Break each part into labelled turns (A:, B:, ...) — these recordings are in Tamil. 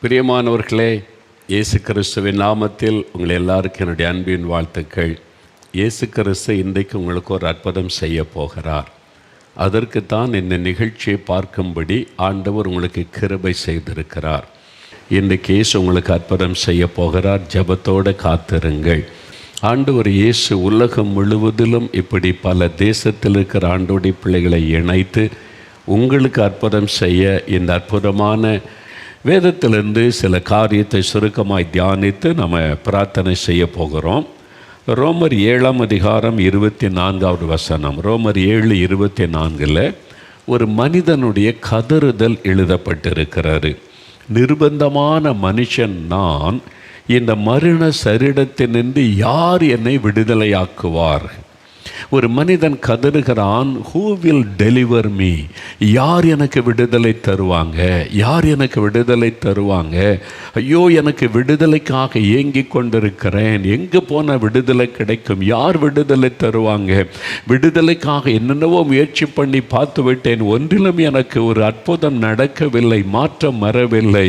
A: பிரியமானவர்களே, இயேசு கிறிஸ்துவின் நாமத்தில் உங்கள் எல்லாருக்கும் என்னுடைய அன்பின் வாழ்த்துக்கள். இயேசு கிறிஸ்து இன்றைக்கு உங்களுக்கு ஒரு அற்புதம் செய்ய போகிறார். அதற்குத்தான் இந்த நிகழ்ச்சியை பார்க்கும்படி ஆண்டவர் உங்களுக்கு கிருபை செய்திருக்கிறார். இன்றைக்கு இயேசு உங்களுக்கு அற்புதம் செய்ய போகிறார். ஜெபத்தோடு காத்திருங்கள். ஆண்டவர் இயேசு உலகம் முழுவதிலும் இப்படி பல தேசத்தில் இருக்கிற ஆண்டோடைய பிள்ளைகளை இணைத்து உங்களுக்கு அற்புதம் செய்ய இந்த அற்புதமான வேதத்திலிருந்து சில காரியத்தை சுருக்கமாய் தியானித்து நம்ம பிரார்த்தனை செய்ய போகிறோம். ரோமர் 7:24 வசனம். ரோமர் 7:24 ஒரு மனிதனுடைய கதறுதல் எழுதப்பட்டிருக்கிறது. நிர்பந்தமான மனுஷன் நான், இந்த மரண சரீரத்தினின்று யார் என்னை விடுதலையாக்குவார்? ஒரு மனிதன் கதறுகிறான், ஹூ வில் டெலிவர் மீ? யார் எனக்கு விடுதலை தருவாங்க? யார் எனக்கு விடுதலை தருவாங்க? ஐயோ, எனக்கு விடுதலைக்காக ஏங்கி கொண்டிருக்கிறேன். எங்கே போன விடுதலை கிடைக்கும்? யார் விடுதலை தருவாங்க? விடுதலைக்காக என்னென்னவோ முயற்சி பண்ணி பார்த்து விட்டேன், ஒன்றிலும் எனக்கு ஒரு அற்புதம் நடக்கவில்லை, மாற்றம் வரவில்லை.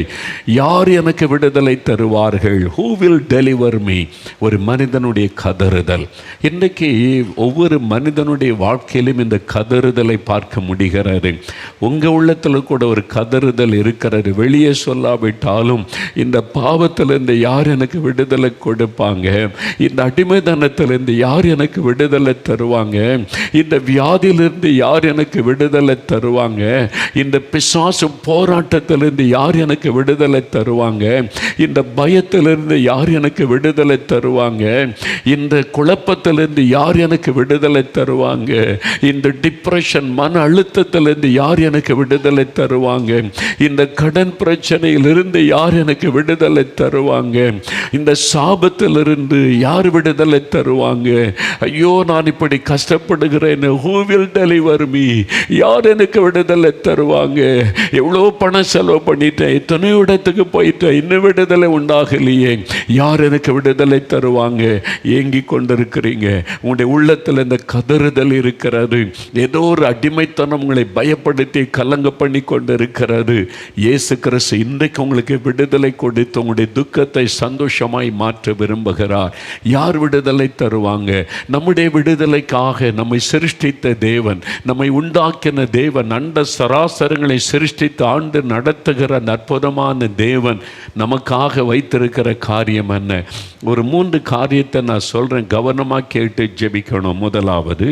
A: யார் எனக்கு விடுதலை தருவார்கள்? Who will deliver me? ஒரு மனிதனுடைய கதறுதல். இன்றைக்கு ஒவ்வொரு மனிதனுடைய வாழ்க்கையிலும் இந்த கதறுதலை பார்க்க முடிகிறது. உங்கள் உள்ளத்தில் கூட ஒரு கதறுதல் இருக்கிறது. வெளியே சொல்லாவிட்டாலும் இந்த பாவத்திலிருந்து யார் எனக்கு விடுதலை கொடுப்பாங்க? இந்த அடிமைத்தனத்திலிருந்து யார் எனக்கு விடுதலை தருவாங்க? இந்த வியாதியிலிருந்து யார் எனக்கு விடுதலை தருவாங்க? இந்த பிசாசு போராட்டத்திலிருந்து யார் எனக்கு விடுதலை தருவாங்க? இந்த பயத்திலிருந்து யார் எனக்கு விடுதலை தருவாங்க? இந்த குழப்பத்திலிருந்து யார் எனக்கு விடுதலை தருவாங்க? இந்த டிப்ரெஷன், மன அழுத்தத்திலிருந்து யார் எனக்கு விடுதலை தருவாங்க? இந்த கடன் பிரச்சனையிலிருந்து யார் எனக்கு விடுதலை தருவாங்க? இந்த சாபத்திலிருந்து யார் விடுதலை தருவாங்க? ஐயோ, நான் இப்படி கஷ்டப்படுகிறேன். Who will deliver me? யார் எனக்கு விடுதலை தருவாங்க? எவ்வளோ பணம் செலவு பண்ணிட்டேன், எத்தனையோ இடத்துக்கு போயிட்டேன், இன்னும் விடுதலை உண்டாகலையே. யார் எனக்கு விடுதலை தருவாங்க? ஏங்கி கொண்டிருக்கிறீங்க. உங்களுடைய உள்ளத்தில் இந்த கதறுதல் இருக்கிறது. ஏதோ ஒரு அடிமைத்தனம் உங்களை பயப்படுத்தி கலங்க பண்ணி கொண்டிருக்கிறது. இயேசு கிறிஸ்து இன்றைக்கு உங்களுக்கு விடுதலை கொடுத்து உங்களுடைய துக்கத்தை சந்தோஷமாய் மாற்ற விரும்புகிறார். யார் விடுதலை தருவாங்க? நம்முடைய விடுதலைக்காக நம்மை சிருஷ்டித்த தேவன், நம்மை உண்டாக்கின தேவன், அண்ட சராசரங்களை சிருஷ்டித்து ஆண்டு நடத்துகிற அற்புதமான தேவன் நமக்காக வைத்திருக்கிற காரியம் என்ன? ஒரு 3 காரியத்தை நான் சொல்றேன், கவனமாக கேட்டு ஜெபிக்கணும். முதலாவது,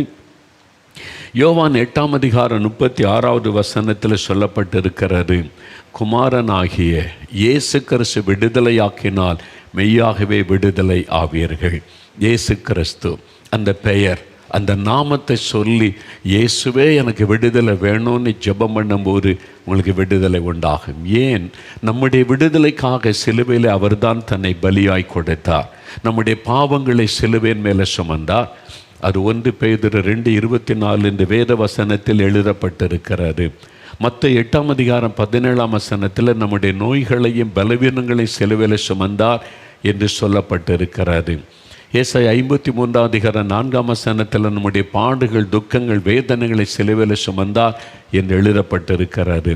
A: யோவான் 8:36 வசனத்தில் சொல்லப்பட்டிருக்கிறது, குமாரனாகிய இயேசு கிறிஸ்து விடுதலையாக்கினால் மெய்யாகவே விடுதலை ஆவீர்கள். இயேசு கிறிஸ்து அந்த பெயர், அந்த நாமத்தை சொல்லி இயேசுவே எனக்கு விடுதலை வேணும்னு ஜெபம் பண்ணும்போது உங்களுக்கு விடுதலை உண்டாகும். ஏன்? நம்முடைய விடுதலைக்காக சிலுவையில் அவர்தான் தன்னை பலியாய் கொடுத்தார். நம்முடைய பாவங்களை சிலுவையின் மேலே சுமந்தார். அது 1 பேதுரு 2:24 இந்த வேத வசனத்தில் எழுதப்பட்டிருக்கிறது. மத்த 8:17 வசனத்தில் நம்முடைய நோய்களையும் பலவீனங்களையும் சிலுவையில் சுமந்தார் என்று சொல்லப்பட்டிருக்கிறது. ஏசாயா 53:4 வசனத்தில் நம்முடைய பாடுகள், துக்கங்கள், வேதனைகளை சிலுவையில் சுமந்தார் என்று எழுதப்பட்டிருக்கிறது.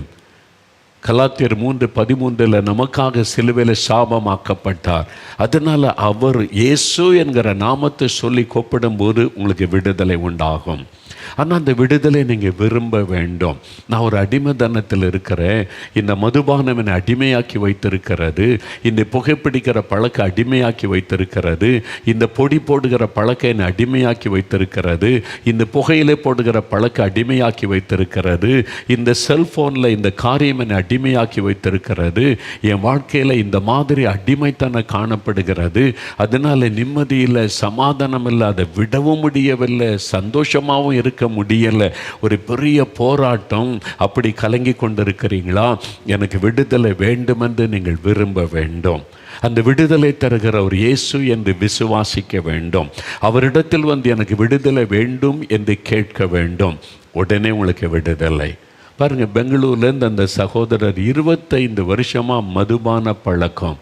A: கலாத்தியர் 3:13 நமக்காக சிலுவையில் சாபமாக்கப்பட்டார். அதனால் அவர் இயேசு என்கிற நாமத்தை சொல்லி கூப்பிடும்போது உங்களுக்கு விடுதலை உண்டாகும். ஆனால் அந்த விடுதலை நீங்கள் விரும்ப வேண்டும். நான் ஒரு அடிமைத்தனத்தில் இருக்கிறேன், இந்த மதுபானம் என்னை அடிமையாக்கி வைத்திருக்கிறது, இந்த புகைப்பிடிக்கிற பழக்கம் அடிமையாக்கி வைத்திருக்கிறது, இந்த பொடி போடுகிற பழக்கம் என்னை அடிமையாக்கி வைத்திருக்கிறது, இந்த புகையிலே போடுகிற பழக்கம் அடிமையாக்கி வைத்திருக்கிறது, இந்த செல்ஃபோனில் இந்த காரியம் என்னை அடிமையாக்கி வைத்திருக்கிறது, என் வாழ்க்கையில் இந்த மாதிரி அடிமைத்தனம் காணப்படுகிறது, அதனால் நிம்மதியில் சமாதானம் இல்லை, அதை விடவும் முடியவில்லை, சந்தோஷமாகவும் இருக்க முடியலை, ஒரு பெரிய போராட்டம். அப்படி கலங்கி கொண்டிருக்கிறீங்களா? எனக்கு விடுதலை வேண்டுமென்று நீங்கள் விரும்ப வேண்டும். அந்த விடுதலை தருகிற ஒரு இயேசு என்று விசுவாசிக்க வேண்டும். அவரிடத்தில் வந்து எனக்கு விடுதலை வேண்டும் என்று கேட்க வேண்டும். உடனே உங்களுக்கு விடுதலை. பாருங்கள், பெங்களூர்லேருந்து அந்த சகோதரர் 25 வருஷமாக மதுபான பழக்கம்.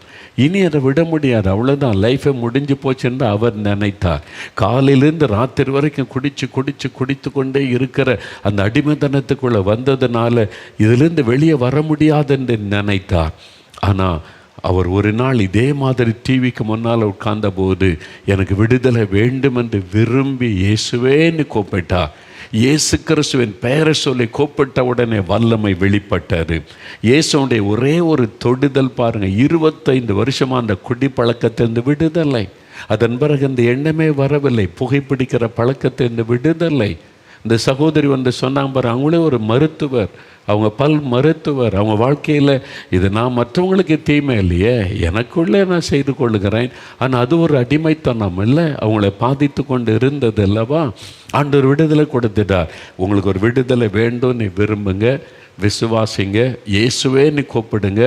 A: இனி அதை விட முடியாது, அவ்வளோதான், லைஃபை முடிஞ்சு போச்சுன்னு அவர் நினைத்தார். காலையிலேருந்து ராத்திரி வரைக்கும் குடித்து கொண்டே இருக்கிற அந்த அடிமைத்தனத்துக்குள்ளே வந்ததுனால இதிலேருந்து வெளியே வர முடியாதுன்னு நினைத்தார். ஆனால் அவர் ஒரு நாள் இதே மாதிரி டிவிக்கு முன்னால் உட்கார்ந்த போது எனக்கு விடுதலை வேண்டும் என்று விரும்பி இயேசுவேன்னு கூப்பிட்டார். இயேசு கிறிஸ்துவின் பெயரை சொல்லி கூப்பிட்ட உடனே வல்லமை வெளிப்பட்டார். இயேசுடைய ஒரே ஒரு தொடுதல் பாருங்கள், 25 வருஷமாக அந்த குடிப்பழக்கத்திலிருந்து விடுதலை. அதன் பிறகு இந்த எண்ணமே வரவில்லை. புகைப்பிடிக்கிற பழக்கத்திலிருந்து விடுதலை. இந்த சகோதரி வந்து சொன்னாங்க பாரு, அவங்களே ஒரு மருத்துவர், அவங்க பல் மருத்துவர். அவங்க வாழ்க்கையில் இது நான் மற்றவங்களுக்கு தீமை இல்லையே, எனக்குள்ளே நான் செய்து கொள்ளுகிறேன். ஆனால் அது ஒரு அடிமைத்தனம் இல்லை, அவங்கள பாதித்து கொண்டு இருந்தது அல்லவா. ஆண்டவர் விடுதலை கொடுத்துட்டார். உங்களுக்கு ஒரு விடுதலை வேண்டும், நீ விரும்புங்க, விசுவாசிங்க, இயேசுவேன்னு கூப்பிடுங்க.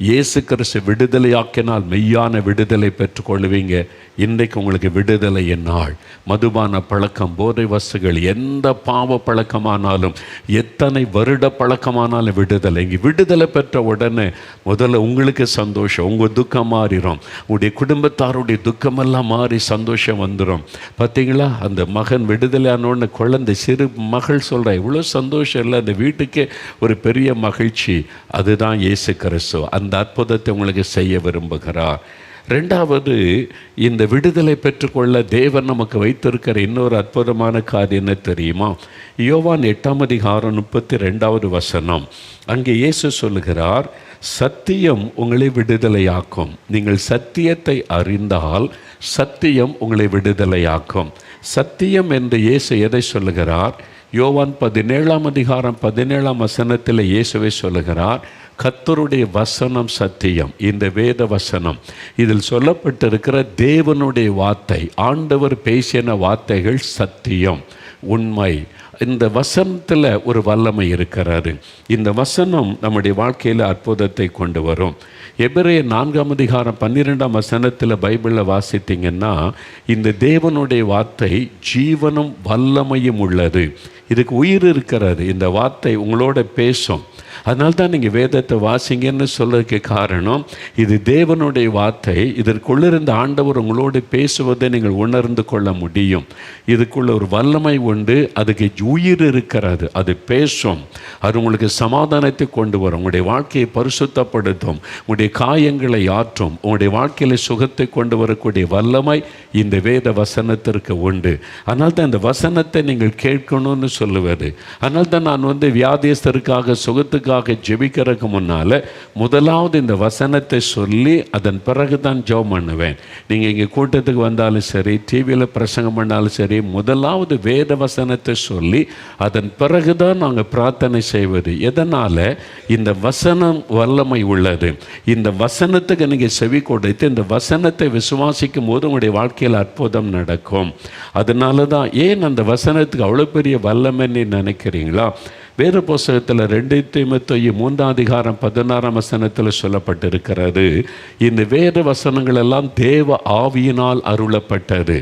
A: இயேசு கிறிஸ்து விடுதலையாக்கினால் மெய்யான விடுதலை பெற்றுக்கொள்வீங்க. இன்றைக்கு உங்களுக்கு விடுதலை நாள். மதுபான பழக்கம், போதை வஸ்துகள், எந்த பாவ பழக்கமானாலும், எத்தனை வருட பழக்கமானாலும் விடுதலை. இங்கே விடுதலை பெற்ற உடனே முதல்ல உங்களுக்கு சந்தோஷம், உங்கள் துக்கம் மாறிடும், உங்களுடைய குடும்பத்தாருடைய துக்கமெல்லாம் மாறி சந்தோஷம் வந்துடும். பார்த்தீங்களா, அந்த மகன் விடுதலையானோன்னு குழந்தை சிறு மகள் சொல்கிறா, இவ்வளோ சந்தோஷம் இல்லை, அந்த வீட்டுக்கே ஒரு பெரிய மகிழ்ச்சி. அதுதான் இயேசு கிறிஸ்து அந்த அற்புதத்தை உங்களுக்கு செய்ய விரும்புகிறார். ரெண்டாவது, இந்த விடுதலை பெற்றுக்கொள்ள தேவன் நமக்கு வைத்திருக்கிற இன்னொரு அற்புதமான காரியம் என்ன தெரியுமா? யோவான் 8:32 அங்கே இயேசு சொல்லுகிறார், சத்தியம் உங்களை விடுதலையாக்கும். நீங்கள் சத்தியத்தை அறிந்தால் சத்தியம் உங்களை விடுதலையாக்கும். சத்தியம் என்று இயேசு எதை சொல்லுகிறார்? யோவான் 17:17 இயேசுவை சொல்லுகிறார், கர்த்தருடைய வசனம் சத்தியம். இந்த வேத வசனம், இதில் சொல்லப்பட்டிருக்கிற தேவனுடைய வார்த்தை, ஆண்டவர் பேசின வார்த்தைகள் சத்தியம், உண்மை. இந்த வசனத்தில் ஒரு வல்லமை இருக்கிறாரு. இந்த வசனம் நம்முடைய வாழ்க்கையில் அற்புதத்தை கொண்டு வரும். எபிரேயர் 4:12 பைபிளில் வாசித்தீங்கன்னா, இந்த தேவனுடைய வார்த்தை ஜீவனும் வல்லமையும் உள்ளது. இதுக்கு உயிர் இருக்கிறது. இந்த வார்த்தை உங்களோட பேசும். அதனால தான் நீங்கள் வேதத்தை வாசிங்கன்னு சொல்றதுக்கு காரணம், இது தேவனுடைய வார்த்தை. இதற்குள்ளிருந்த ஆண்டவர் உங்களோடு பேசுவதை நீங்கள் உணர்ந்து கொள்ள முடியும். இதுக்குள்ள ஒரு வல்லமை உண்டு, அதுக்கு உயிர் இருக்கிறது, அது பேசும். அது உங்களுக்கு சமாதானத்தை கொண்டு வரும், உங்களுடைய வாழ்க்கையை பரிசுத்தப்படுத்தும், உங்களுடைய காயங்களை ஆற்றும், உங்களுடைய வாழ்க்கையில் சுகத்தை கொண்டு வரக்கூடிய வல்லமை இந்த வேத வசனத்திற்கு உண்டு. அதனால தான் இந்த வசனத்தை நீங்கள் கேட்கணும்னு சொல்லுவது. அதனால தான் நான் வியாதியஸ்தருக்காக, சுகத்துக்காக ஜெபிக்கிறதுக்கு முன்னால் முதலாவது இந்த வசனத்தை சொல்லி அதன் பிறகு தான் ஜெபம் பண்ணுவேன். நீங்கள் இங்கே கூட்டத்துக்கு வந்தாலும் சரி, டிவியில் பிரசங்கம் பண்ணாலும் சரி, முதலாவது வேத வசனத்தை சொல்லி அதன் பிறகு தான் நாங்கள் பிரார்த்தனை செய்வது. எதனால்? இந்த வசனம் வல்லமை உள்ளது. இந்த வசனத்துக்கு நீங்கள் செவி கொடுத்து இந்த வசனத்தை விசுவாசிக்கும் போது உங்களுடைய வாழ்க்கையில் அற்புதம் நடக்கும். அதனால தான் ஏன் அந்த வசனத்துக்கு அவ்வளோ பெரிய வல்லமைன்னு நினைக்கிறீங்களா? வேத புஸ்தகத்தில் 2 தீமோத்தேயு 3:16 சொல்லப்பட்டிருக்கிறது, இந்த வேத வசனங்கள் எல்லாம் தேவ ஆவியினால் அருளப்பட்டது.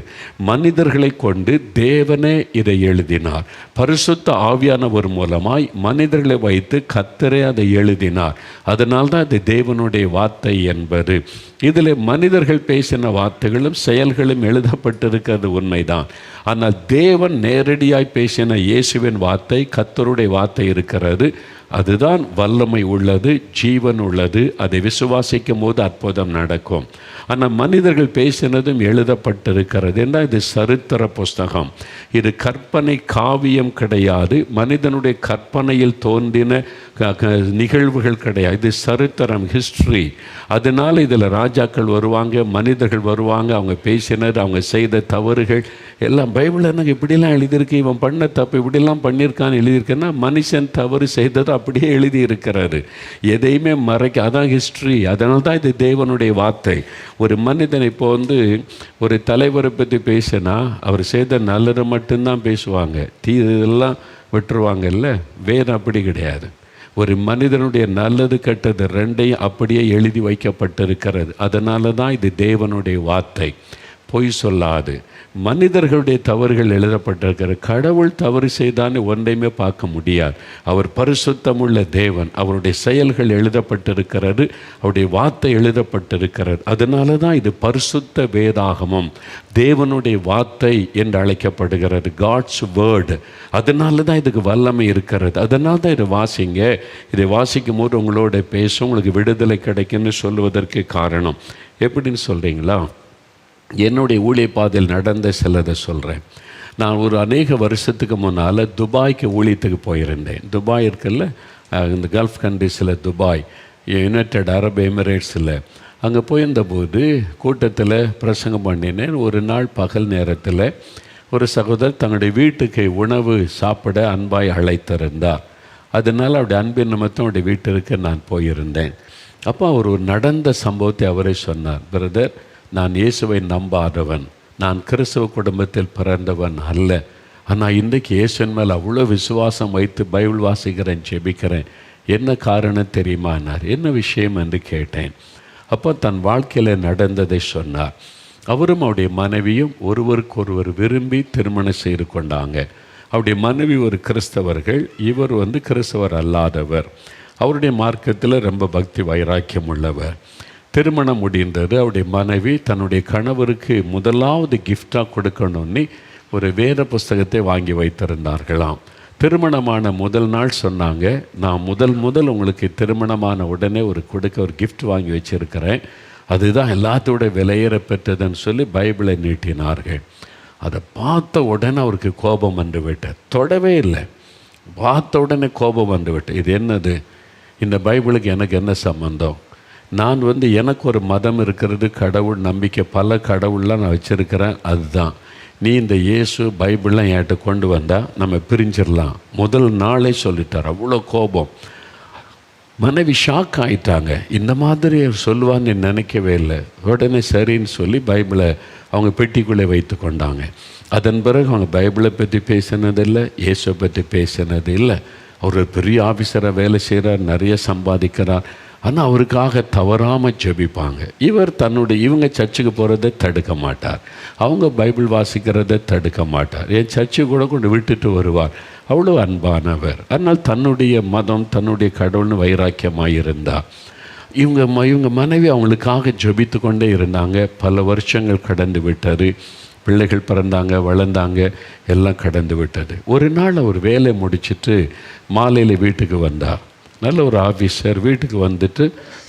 A: மனிதர்களை கொண்டு தேவனே இதை எழுதினார். பரிசுத்த ஆவியானவர் மூலமாய் மனிதர்களை வைத்து கர்த்தரே அதை எழுதினார். அதனால் தான் இது தேவனுடைய வார்த்தை என்பது. இதில் மனிதர்கள் பேசின வார்த்தைகளும் செயல்களும் எழுதப்பட்டிருக்கிறது உண்மைதான். ஆனால் தேவன் நேரடியாய் பேசின இயேசுவின் வார்த்தை, கர்த்தருடைய வார்த்தை இருக்கிறது. அதுதான் வல்லமை உள்ளது, ஜீவன் உள்ளது. அதை விசுவாசிக்கும் போது அற்புதம் நடக்கும். ஆனால் மனிதர்கள் பேசினதும் எழுதப்பட்டிருக்கிறது. என்ன? இது சரித்திர புஸ்தகம், இது கற்பனை காவியம் கிடையாது. மனிதனுடைய கற்பனையில் தோன்றின நிகழ்வுகள் கிடையாது. இது சரித்திரம், ஹிஸ்ட்ரி. அதனால் இதில் ராஜாக்கள் வருவாங்க, மனிதர்கள் வருவாங்க, அவங்க பேசினது, அவங்க செய்த தவறுகள் எல்லாம் பைபிள் எனக்கு இப்படிலாம் எழுதியிருக்கு, இவன் பண்ண தப்பு இப்படிலாம் பண்ணியிருக்கான்னு எழுதியிருக்கேன்னா மனுஷன் தவறு செய்தது அப்படியே எழுதி இருக்கிறாரு. எதையுமே மறைக்க, அதான் ஹிஸ்ட்ரி. அதனால தான் இது தேவனுடைய வார்த்தை. ஒரு மனிதன் இப்போ ஒரு தலைவரை பற்றி பேசினா அவர் செய்த நல்லதை மட்டும்தான் பேசுவாங்க, தீதெல்லாம் விட்டுருவாங்கல்ல. வேதம் அப்படி கிடையாது. ஒரு மனிதனுடைய நல்லது கெட்டது ரெண்டையும் அப்படியே எழுதி வைக்கப்பட்டிருக்கிறது. அதனால தான் இது தேவனுடைய வார்த்தை. பொய் சொல்லாது. மனிதர்களுடைய தவறுகள் எழுதப்பட்டிருக்கிற, கடவுள் தவறு செய்தான்னு ஒன்றையுமே பார்க்க முடியாது. அவர் பரிசுத்தமுள்ள தேவன். அவருடைய செயல்கள் எழுதப்பட்டிருக்கிறது, அவருடைய வார்த்தை எழுதப்பட்டிருக்கிறது. அதனால தான் இது பரிசுத்த வேதாகமம், தேவனுடைய வார்த்தை என்று அழைக்கப்படுகிறது, காட்ஸ் வேர்டு. அதனால தான் இதுக்கு வல்லமை இருக்கிறது. அதனால தான் இதை வாசிங்க. இதை வாசிக்கும் போது உங்களோட பேச உங்களுக்கு விடுதலை கிடைக்குன்னு சொல்லுவதற்கு காரணம். எப்படின்னு சொல்கிறீங்களா? என்னுடைய ஊழிய பாதையில் நடந்த சிலதை சொல்கிறேன். நான் ஒரு அநேக வருஷத்துக்கு முன்னால் துபாய்க்கு ஊழியத்துக்கு போயிருந்தேன். துபாய் இருக்குல்ல, இந்த கல்ஃப் கண்ட்ரிஸில் துபாய், யுனைடெட் அரப் எமிரேட்ஸில். அங்கே போயிருந்தபோது கூட்டத்தில் பிரசங்கம் பண்ணினேன். ஒரு நாள் பகல் நேரத்தில் ஒரு சகோதரர் தங்களுடைய வீட்டுக்கு உணவு சாப்பிட அன்பாய் அழைத்திருந்தார். அதனால் அவருடைய அன்பின் நிமித்தம் அவருடைய வீட்டிற்கு நான் போயிருந்தேன். அப்போ அவர் ஒரு நடந்த சம்பவத்தை அவரே சொன்னார். பிரதர், நான் இயேசுவை நம்பாதவன், நான் கிறிஸ்தவ குடும்பத்தில் பிறந்தவன் அல்ல. ஆனால் இன்றைக்கு இயேசுவின் மேலே அவ்வளோ விசுவாசம் வைத்து பைபிள் வாசிக்கிறேன், ஜெபிக்கிறேன். என்ன காரணம் தெரியுமானார். என்ன விஷயம் என்று கேட்டேன். அப்போ தன் வாழ்க்கையில் நடந்ததை சொன்னார். அவரும் அவருடைய மனைவியும் ஒருவருக்கொருவர் விரும்பி திருமணம் செய்து கொண்டாங்க. அவருடைய மனைவி ஒரு கிறிஸ்தவர்கள், இவர் கிறிஸ்தவர் அல்லாதவர். அவருடைய மார்க்கத்தில் ரொம்ப பக்தி வைராக்கியம் உள்ளவர். திருமணம் முடிந்தது. அவருடைய மனைவி தன்னுடைய கணவருக்கு முதலாவது கிஃப்டாக கொடுக்கணும்னு ஒரு வேத புஸ்தகத்தை வாங்கி வைத்திருந்தார்களாம். திருமணமான முதல் நாள் சொன்னாங்க, நான் முதல் உங்களுக்கு திருமணமான உடனே ஒரு கிஃப்ட் வாங்கி வச்சுருக்கிறேன், அதுதான் எல்லாத்தோட விலையேற பெற்றதுன்னு சொல்லி பைபிளை நீட்டினார்கள். அதை பார்த்த உடனே அவருக்கு கோபம் வந்து விட்டார். தொடவே இல்லை, பார்த்த உடனே கோபம் வந்து விட்டேன். இது என்னது? இந்த பைபிளுக்கு எனக்கு என்ன சம்பந்தம்? நான் எனக்கு ஒரு மதம் இருக்கிறது, கடவுள் நம்பிக்கை, பல கடவுள்லாம் நான் வச்சுருக்கிறேன். அதுதான் நீ இந்த இயேசு பைபிள்லாம் என்கிட்ட கொண்டு வந்தால் நம்ம பிரிஞ்சிடலாம். முதல் நாளே சொல்லிட்டார். அவ்வளோ கோபம். மனைவி ஷாக் ஆகிட்டாங்க. இந்த மாதிரி சொல்லுவான்னு நினைக்கவே இல்லை. உடனே சரின்னு சொல்லி பைபிளை அவங்க பெட்டிக்குள்ளே வைத்து கொண்டாங்க. அதன் பிறகு அவங்க பைபிளை பற்றி பேசினதில்லை, இயேசுவை பற்றி பேசினது இல்லை. அவர் ஒரு பெரிய ஆஃபீஸராக வேலை செய்கிறார், நிறைய சம்பாதிக்கிறார். ஆனால் அவருக்காக தவறாமல் ஜெபிப்பாங்க. இவங்க சர்ச்சுக்கு போகிறத தடுக்க மாட்டார், அவங்க பைபிள் வாசிக்கிறத தடுக்க மாட்டார். என் சர்ச்சு கூட கொண்டு விட்டுட்டு வருவார். அவ்வளோ அன்பானவர். அதனால் தன்னுடைய மதம், தன்னுடைய கடவுள்னு வைராக்கியமாக இருந்தார். இவங்க மனைவி அவங்களுக்காக ஜெபித்து கொண்டே இருந்தாங்க. பல வருஷங்கள் கடந்து விட்டது. பிள்ளைகள் பிறந்தாங்க, வளர்ந்தாங்க, எல்லாம் கடந்து விட்டது. ஒரு நாள் அவர் வேலை முடிச்சுட்டு மாலையில் வீட்டுக்கு வந்தார். நல்ல ஒரு ஆஃபீஸர். வீட்டுக்கு வந்துட்டு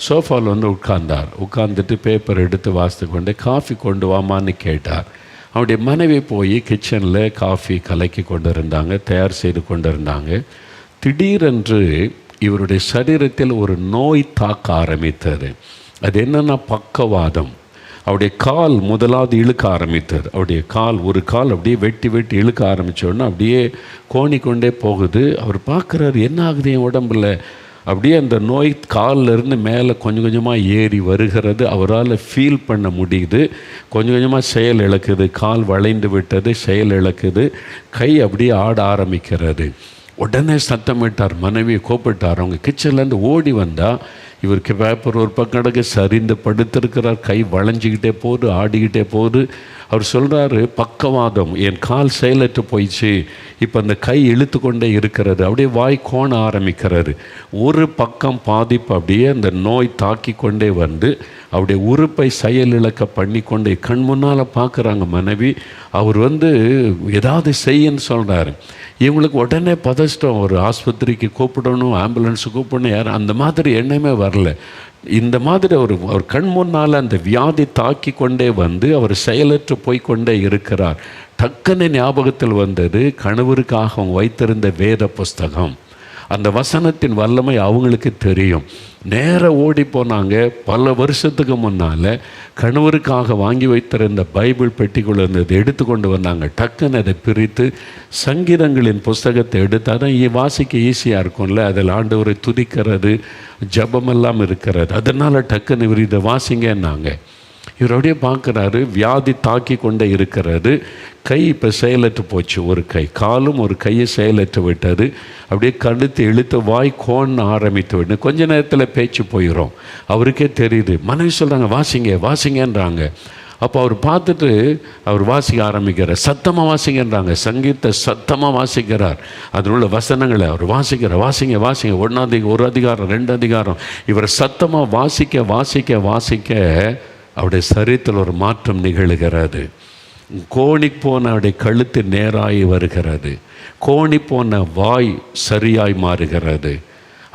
A: சோஃபாவில் உட்கார்ந்துட்டு பேப்பர் எடுத்து வாசித்து கொண்டு காஃபி கொண்டு வாமான்னு கேட்டார். அவருடைய மனைவி போய் கிச்சனில் காஃபி கலக்கி கொண்டு இருந்தாங்க, தயார் செய்து கொண்டு இருந்தாங்க. திடீரென்று இவருடைய சரீரத்தில் ஒரு நோய் தாக்க ஆரம்பித்தது. அது என்னென்னா பக்கவாதம். அவருடைய கால் முதலாவது இழுக்க ஆரம்பித்தது. அவருடைய ஒரு கால் அப்படியே வெட்டி இழுக்க ஆரம்பித்தோடனே அப்படியே கோணிக்கொண்டே போகுது. அவர் பார்க்குறாரு, என்ன ஆகுது என் உடம்பில்? அப்படியே அந்த நோய் காலிலிருந்து மேலே கொஞ்சம் கொஞ்சமாக ஏறி வருகிறது. அவரால் ஃபீல் பண்ண முடியுது. கொஞ்சம் கொஞ்சமாக செயல் இழக்குது. கால் வளைந்து விட்டது, செயல் இழக்குது. கை அப்படியே ஆட ஆரம்பிக்கிறது. உடனே சத்தமிட்டார். மனைவியை கூப்பிட்டார். அவங்க கிச்சன்லேருந்து ஓடி வந்தால் இவருக்கு பேப்பர் ஒரு பக்கம் கிடக்கு, சரிந்து படுத்திருக்கிறார். கை வளைஞ்சிக்கிட்டே போகுது, ஆடிக்கிட்டே போகுது. அவர் சொல்கிறாரு, பக்கவாதம், என் கால் செயலற்று போயிடுச்சு, இப்போ அந்த கை இழுத்து கொண்டே இருக்கிறது, அப்படியே வாய் கோண ஆரம்பிக்கிறாரு. ஒரு பக்கம் பாதிப்பு, அப்படியே அந்த நோய் தாக்கி கொண்டே வந்து அவருடைய உறுப்பை செயலிழக்க பண்ணி கொண்டே கண் முன்னால் பார்க்குறாங்க மனைவி. அவர் ஏதாவது செய்யன்னு சொல்கிறாரு. இவங்களுக்கு உடனே பதஷ்டம். ஒரு ஆஸ்பத்திரிக்கு கூப்பிடணும், ஆம்புலன்ஸு கூப்பிடணும், யாரும் அந்த மாதிரி எண்ணமே வரல. இந்த மாதிரி அவர் கண் முன்னால் அந்த வியாதி தாக்கி கொண்டே வந்து அவர் செயலற்று போய்கொண்டே இருக்கிறார். டக்குன்னு ஞாபகத்தில் வந்தது கணவருக்காக அவங்க வைத்திருந்த வேத புஸ்தகம். அந்த வசனத்தின் வல்லமை அவங்களுக்கு தெரியும். நேராக ஓடி போனாங்க. பல வருஷத்துக்கு முன்னால் கணவருக்காக வாங்கி வைத்திருந்த பைபிள் பெட்டிக்குள்ள இருந்தது எடுத்து கொண்டு வந்தாங்க. டக்குன்னு அதை பிரித்து சங்கீதங்களின் புஸ்தகத்தை எடுத்தால் தான் வாசிக்க ஈஸியாக இருக்கும்ல. அதில் ஆண்டவரை துதிக்கிறது, ஜபமெல்லாம் இருக்கிறது. அதனால் டக்குன்னு இவர் இதை வாசிங்கன்னாங்க. இவர் அப்படியே பார்க்குறாரு, வியாதி தாக்கி கொண்டே இருக்கிறது. கை இப்போ செயலற்று போச்சு. ஒரு கை, காலும் ஒரு கையை செயலற்று விட்டது. அப்படியே கழுத்து இழுத்து வாய் கோண ஆரம்பித்து விட்டு கொஞ்ச நேரத்தில் பேச்சு போயிடும். அவருக்கே தெரியுது. மனைவி சொல்கிறாங்க, வாசிங்கன்றாங்க. அப்போ அவர் பார்த்துட்டு அவர் வாசிக்க ஆரம்பிக்கிறார். சத்தமாக வாசிங்கன்றாங்க. சங்கீத சத்தமாக வாசிக்கிறார். அதில் உள்ள வசனங்களை அவர் வாசிக்கிறார். வாசிங்க 1 அதிகாரம் 2 அதிகாரம். இவர் சத்தமாக வாசிக்க அவருடைய சரீரத்தில் ஒரு மாற்றம் நிகழ்கிறது. கோணி போன அவருடைய கழுத்து நேராகி வருகிறது. கோணி போன வாய் சரியாய் மாறுகிறது.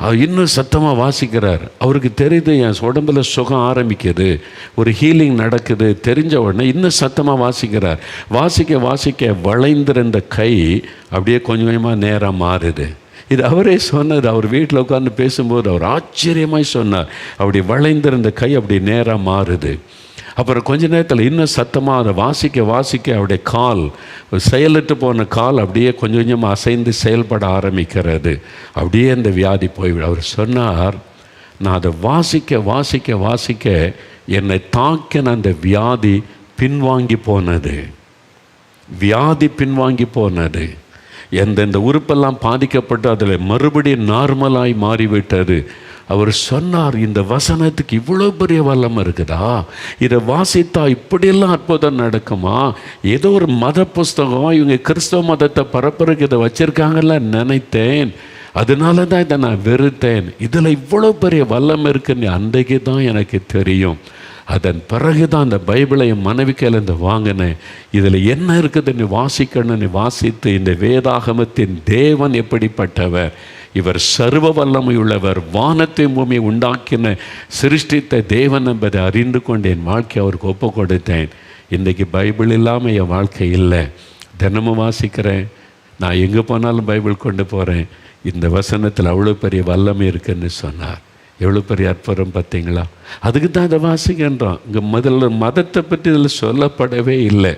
A: அவர் இன்னும் சத்தமாக வாசிக்கிறார். அவருக்கு தெரியுது என் உடம்புல சுகம் ஆரம்பிக்குது, ஒரு ஹீலிங் நடக்குது. தெரிஞ்ச உடனே இன்னும் சத்தமாக வாசிக்கிறார். வாசிக்க வளைந்திருந்த கை அப்படியே கொஞ்சம் கொஞ்சமாக நேராக மாறுது. இது அவரே சொன்னது. அவர் வீட்டில் உட்கார்ந்து பேசும்போது அவர் ஆச்சரியமாய் சொன்னார். அப்படி வளைந்திருந்த கை அப்படி நேராக மாறுது. அப்புறம் கொஞ்ச நேரத்தில் இன்னும் சத்தமாக அதை வாசிக்க அவருடைய கால், செயலிட்டு போன கால் அப்படியே கொஞ்சம் கொஞ்சமாக அசைந்து செயல்பட ஆரம்பிக்கிறது. அப்படியே அந்த வியாதி போய்விடும். அவர் சொன்னார், நான் அதை வாசிக்க என்னை தாக்கின அந்த வியாதி பின்வாங்கி போனது. எந்தெந்த உறுப்பெல்லாம் பாதிக்கப்பட்டு அதில் மறுபடியும் நார்மலாய் மாறிவிட்டது. அவர் சொன்னார், இந்த வசனத்துக்கு இவ்வளோ பெரிய வல்லமை இருக்குதா? இதை வாசித்தா இப்படியெல்லாம் அற்புதம் நடக்குமா? ஏதோ ஒரு மத புஸ்தகம், இவங்க கிறிஸ்தவ மதத்தை பரப்புறதுக்கு இதை வச்சுருக்காங்கல்ல நினைத்தேன். அதனால தான் இதை நான் வெறுத்தேன். இதில் இவ்வளோ பெரிய வல்லமை இருக்குன்னு அன்றைக்கு தான் எனக்கு தெரியும். அதன் பிறகு தான் அந்த பைபிளை என் மனைவி கையிலேருந்து வாங்கினேன். இதில் என்ன இருக்குதுன்னு வாசிக்கணும்னு வாசித்து, இந்த வேதாகமத்தின் தேவன் எப்படிப்பட்டவர், இவர் சர்வ வல்லமை உள்ளவர், வானத்தை பூமியை உண்டாக்கின சிருஷ்டித்த தேவன் என்பதை அறிந்து கொண்டு என் வாழ்க்கை அவருக்கு ஒப்பு கொடுத்தேன். இன்றைக்கி பைபிள் இல்லாமல் என் வாழ்க்கை இல்லை. தினமும் வாசிக்கிறேன். நான் எங்கே போனாலும் பைபிள் கொண்டு போகிறேன். இந்த வசனத்தில் அவ்வளோ பெரிய வல்லமை இருக்குன்னு சொன்னார். எவ்வளோ பெரிய அற்புதம் பார்த்தீங்களா? அதுக்கு தான் அதை வாசிக்கின்றோம். இங்கே முதல்ல மதத்தை பற்றி இதில் சொல்லப்படவே இல்லை.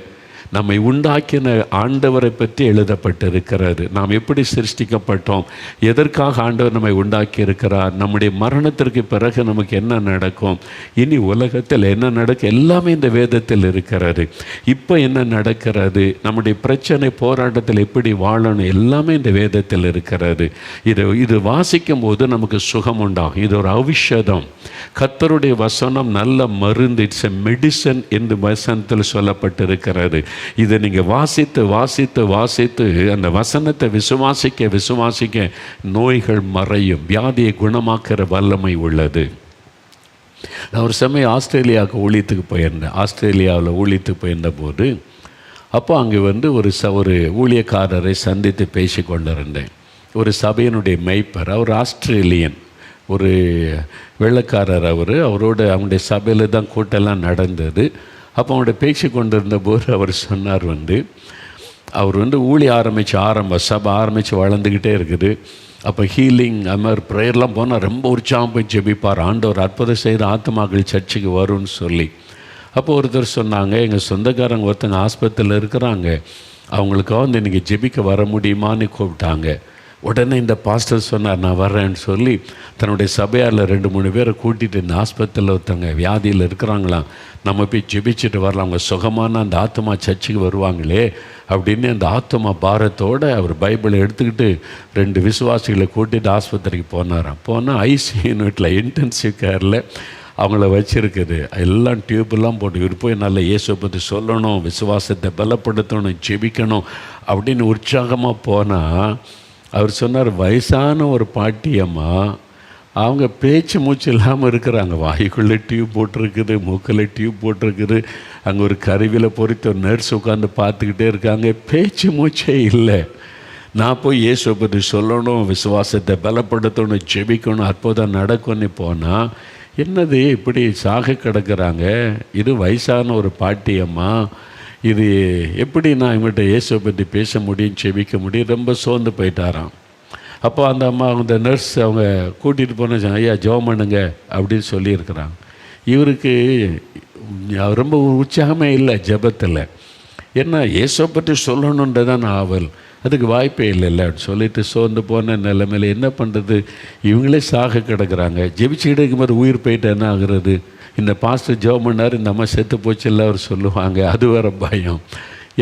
A: நம்மை உண்டாக்கின ஆண்டவரை பற்றி எழுதப்பட்டிருக்கிறது. நாம் எப்படி சிருஷ்டிக்கப்பட்டோம், எதற்காக ஆண்டவர் நம்மை உண்டாக்கி இருக்கிறார், நம்முடைய மரணத்திற்கு பிறகு நமக்கு என்ன நடக்கும், இனி உலகத்தில் என்ன நடக்கும், எல்லாமே இந்த வேதத்தில் இருக்கிறது. இப்போ என்ன நடக்கிறது, நம்முடைய பிரச்சனை போராட்டத்தில் எப்படி வாழணும், எல்லாமே இந்த வேதத்தில் இருக்கிறது. இது வாசிக்கும் போது நமக்கு சுகம் உண்டாகும். இது ஒரு ஔஷதம். கர்த்தருடைய வசனம் நல்ல மருந்து. இட்ஸ் எ மெடிசன் என்று வசனத்தில் சொல்லப்பட்டிருக்கிறது. இதை நீங்கள் வாசித்து அந்த வசனத்தை விசுவாசிக்க நோய்கள் மறையும், வியாதியை குணமாக்குற வல்லமை உள்ளது. நான் ஒரு சமயம் ஆஸ்திரேலியாவுக்கு ஊழியத்துக்கு போயிருந்த போது, அப்போ அங்கே ஒரு ஊழியக்காரரை சந்தித்து பேசி கொண்டிருந்தேன். ஒரு சபையினுடைய மெய்ப்பர், அவர் ஆஸ்திரேலியன், ஒரு வெள்ளைக்காரர். அவரோட அவங்களுடைய சபையில் தான் கூட்டெல்லாம் நடந்தது. அப்போ அவனுடைய பேச்சு கொண்டிருந்த போது அவர் சொன்னார், அவர் ஊழிய சபை ஆரம்பித்து வளர்ந்துக்கிட்டே இருக்குது. அப்போ ஹீலிங் அது மாதிரி ப்ரேயர்லாம் போனால் ரொம்ப உற்சாகம் போய் ஜெபிப்பார். ஆண்டவர் அற்புதம் செய்கிற ஆத்மாக்கள் சர்ச்சுக்கு வரும்னு சொல்லி. அப்போ ஒருத்தர் சொன்னாங்க, எங்கள் சொந்தக்காரங்க ஒருத்தங்க ஆஸ்பத்திரியில் இருக்கிறாங்க, அவங்களுக்காக இன்றைக்கி ஜெபிக்க வர முடியுமான்னு கூப்பிட்டாங்க. உடனே இந்த பாஸ்டர் சொன்னார், நான் வர்றேன்னு சொல்லி தன்னுடைய சபையாரில் 2-3 பேரை கூட்டிகிட்டு இந்த ஆஸ்பத்திரியில் ஒருத்தவங்க வியாதியில் இருக்கிறாங்களாம், நம்ம போய் ஜெபிச்சுட்டு வரலாம், அவங்க சுகமான அந்த ஆத்மா சர்ச்சுக்கு வருவாங்களே அப்படின்னு அந்த ஆத்மா பாரத்தோடு அவர் பைபிளை எடுத்துக்கிட்டு 2 விசுவாசிகளை கூட்டிகிட்டு ஆஸ்பத்திரிக்கு போனாராம். போனால் ஐசியூ யூனிட்டில் இன்டென்சிவ் கேரில் அவங்கள வச்சுருக்குது. எல்லாம் டியூப்லாம் போட்டு இவர் போய் நல்ல இயேசுவை பற்றி சொல்லணும், விசுவாசத்தை பலப்படுத்தணும், ஜெபிக்கணும் அப்படின்னு உற்சாகமாக போனால், அவர் சொன்னார், வயசான ஒரு பாட்டியம்மா, அவங்க பேச்சு மூச்சு இல்லாமல் இருக்கிறாங்க. வாய்க்குள்ளே டியூப் போட்டிருக்குது, மூக்கில் டியூப் போட்டிருக்குது, அங்கே ஒரு கருவியில் பொறித்த ஒரு நர்ஸ் உட்காந்து பார்த்துக்கிட்டே இருக்காங்க, பேச்சு மூச்சே இல்லை. நான் போய் இயேசுவை பற்றி சொல்லணும், விசுவாசத்தை பலப்படுத்தணும், ஜெபிக்கணும், அற்புதம் நடக்கும்னு போனால், என்னது இப்படி சாக கிடக்கிறாங்க, இது வயசான ஒரு பாட்டியம்மா, இது எப்படி நான் இவங்கள்ட்ட இயேசுவை பற்றி பேச முடியும், செபிக்க முடியும், ரொம்ப சோர்ந்து போயிட்டாராம். அப்போ அந்த அம்மா அந்த நர்ஸ் அவங்க கூட்டிகிட்டு போன, ஐயா ஜெபம் பண்ணுங்க அப்படின்னு சொல்லியிருக்கிறாங்க. இவருக்கு ரொம்ப உற்சாகமே இல்லை ஜெபத்தில். என்ன இயேசுவை பற்றி சொல்லணுன்றதான் ஆவல், அதுக்கு வாய்ப்பே இல்லைல்ல அப்படின்னு சொல்லிட்டு சோர்ந்து போன நிலைமையில் என்ன பண்ணுறது, இவங்களே சாக கிடக்கிறாங்க. ஜெபிச்சுக்கிட்டு இருக்கும்போது உயிர் போயிட்டு என்ன ஆகுறது, இந்த பாஸ்டர் ஜெபம் பண்ணார், இந்த அம்மா செத்து போச்சு இல்லை அவர் சொல்லுவாங்க, அது வேறு பயம்.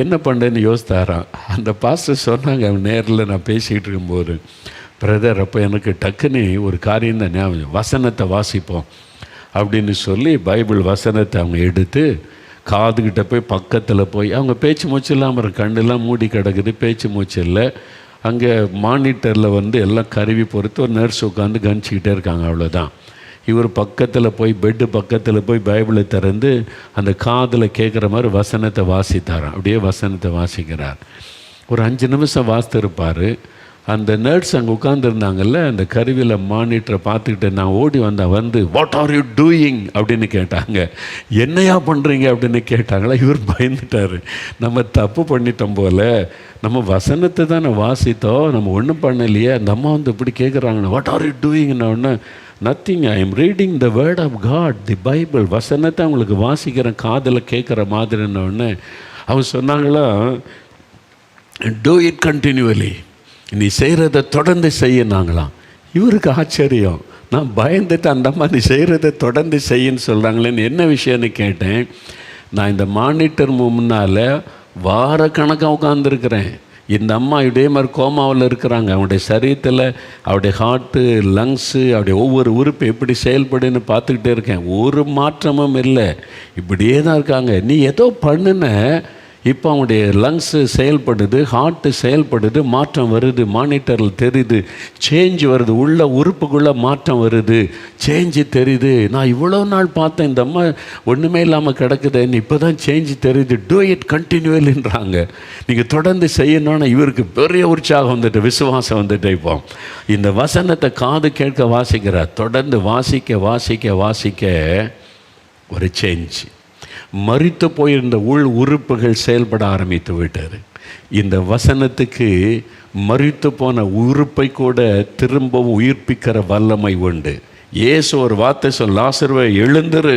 A: என்ன பண்ணுறேன்னு யோசித்தாராம். அந்த பாஸ்டர் சொன்னாங்க, அவன் நேரில் நான் பேசிக்கிட்டு இருக்கும்போது, பிரதர் அப்போ எனக்கு டக்குன்னு ஒரு காரியம் தான் ஞாபகம், வசனத்தை வாசிப்போம் அப்படின்னு சொல்லி பைபிள் வசனத்தை அவங்க எடுத்து காதுகிட்ட போய் பக்கத்தில் போய் அவங்க பேச்சு மூச்சு இல்லாமல் இருக்கும், கண்ணெல்லாம் மூடி கிடக்குது, பேச்சு மூச்சு இல்லை. அங்கே மானிட்டரில் வந்து எல்லாம் கருவி பொறுத்து ஒரு நர்ஸ் உட்காந்து கவனிச்சிக்கிட்டே இருக்காங்க, அவ்வளோதான். இவர் பக்கத்தில் போய் பெட்டு பக்கத்தில் போய் பைபிளை திறந்து அந்த காதில் கேட்குற மாதிரி வசனத்தை வாசித்தாராம். அப்படியே வசனத்தை வாசிக்கிறார். ஒரு 5 நிமிஷம் வாசித்திருப்பார். அந்த நர்ஸ் அங்கே உட்காந்துருந்தாங்கல்ல, அந்த கருவியில் மானிட்டரை பார்த்துக்கிட்டு நான் ஓடி வந்து வாட் ஆர் யூ டூயிங் அப்படின்னு கேட்டாங்க. என்னையா பண்ணுறீங்க அப்படின்னு கேட்டாங்களா. இவர் பயந்துட்டார். நம்ம தப்பு பண்ணிட்டோம் போல், நம்ம வசனத்தை தானே வாசித்தோம், நம்ம ஒன்றும் பண்ணலையே. அந்த அம்மா வந்து இப்படி கேட்குறாங்கண்ணா, வாட் ஆர் யூ டூயிங்னா ஒன்று, nothing, I am reading the word of God, the Bible, வசனத்தை அவங்களுக்கு வாசிக்கிறேன், காதில் கேட்குற மாதிரின்ன ஒன்று. அவங்க சொன்னாங்களா, டூ இட் கண்டினியூவலி, நீ செய்கிறத தொடர்ந்து செய்யினாங்களாம். இவருக்கு ஆச்சரியம். நான் பயந்துட்டு அந்த அம்மா நீ செய்கிறத தொடர்ந்து செய்யின்னு சொல்கிறாங்களேன்னு என்ன விஷயம்னு கேட்டேன். நான் இந்த மானிட்டர் முன்னால் வாரக்கணக்காக உட்காந்துருக்கிறேன். இந்த அம்மா இதே மாதிரி கோமாவில் இருக்கிறாங்க. அவனுடைய சரீரத்தில் அவருடைய ஹார்ட்டு, லங்ஸு, அவருடைய ஒவ்வொரு உறுப்பு எப்படி செயல்படுன்னு பார்த்துக்கிட்டே இருக்கேன். ஒரு மாற்றமும் இல்லை, இப்படியே தான் இருக்காங்க. நீ ஏதோ பண்ணுன, இப்போ அவனுடைய லங்ஸு செயல்படுது, ஹார்ட்டு செயல்படுது, மாற்றம் வருது, மானிட்டரில் தெரியுது, சேஞ்ச் வருது, உள்ள உறுப்புக்குள்ளே மாற்றம் வருது, சேஞ்சு தெரியுது. நான் இவ்வளோ நாள் பார்த்தேன் இந்த அம்மா ஒன்றுமே இல்லாமல் கிடக்குதுன்னு, இப்போ தான் சேஞ்சு தெரியுது. டூ இட் கண்டினியூவலின்றாங்க. நீங்கள் தொடர்ந்து செய்யணும்னு இவருக்கு பெரிய உற்சாகம் வந்துட்டு, விசுவாசம் வந்துட்டு. இப்போ இந்த வசனத்தை காது கேட்க வாசிக்கிறார். தொடர்ந்து வாசிக்க வாசிக்க வாசிக்க ஒரு சேஞ்ச். மரித்து போயிருந்த உள் உறுப்புகள் செயல்பட ஆரம்பித்து விட்டார். இந்த வசனத்துக்கு மரித்து போன உறுப்பை கூட திரும்பவும் உயிர்ப்பிக்கிற வல்லமை உண்டு. இயேசு ஒரு வார்த்தை சொல், லாசருவே எழுந்திரு.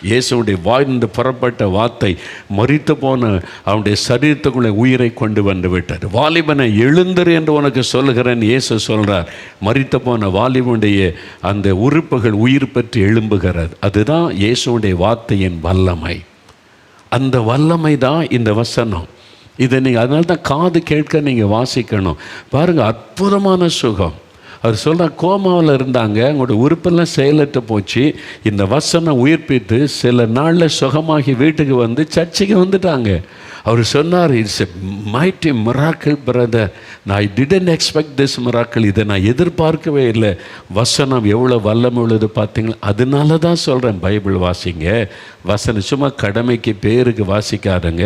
A: இயேசுடைய வாய்ந்து புறப்பட்ட வார்த்தை மரித்து போன அவனுடைய சரீரத்துக்குள்ளே உயிரை கொண்டு வந்து விட்டார். வாலிபனை எழுந்திரு என்று உனக்கு சொல்லுகிறேன் இயேசு சொல்கிறார். மரித்து போன வாலிபனுடைய அந்த உறுப்புகள் உயிர் பெற்று எழும்புகிறது. அதுதான் இயேசுடைய வார்த்தையின் வல்லமை. அந்த வல்லமை தான் இந்த வசனம். இதை நீங்கள் அதனால தான் காது கேட்க நீங்கள் வாசிக்கணும். பாருங்கள், அற்புதமான சுகம். அவர் சொல்கிறார், கோமாவில் இருந்தாங்க, அவங்களோட உறுப்பெல்லாம் செயலற்று போச்சு, இந்த வசனம் உயிர்ப்பித்து சில நாளில் சுகமாகி வீட்டுக்கு வந்து சர்ச்சைக்கு வந்துட்டாங்க. அவர் சொன்னார், it's a mighty miracle brother, நான் டிடன்ட் எக்ஸ்பெக்ட் திஸ் மிராக்கிள், இதை நான் எதிர்பார்க்கவே இல்லை. வசனம் எவ்வளோ வல்லமை உள்ளது பார்த்தீங்களா. அதனால தான் சொல்கிறேன், பைபிள் வாசிங்க. வசனம் சும்மா கடமைக்கு பேருக்கு வாசிக்காதுங்க.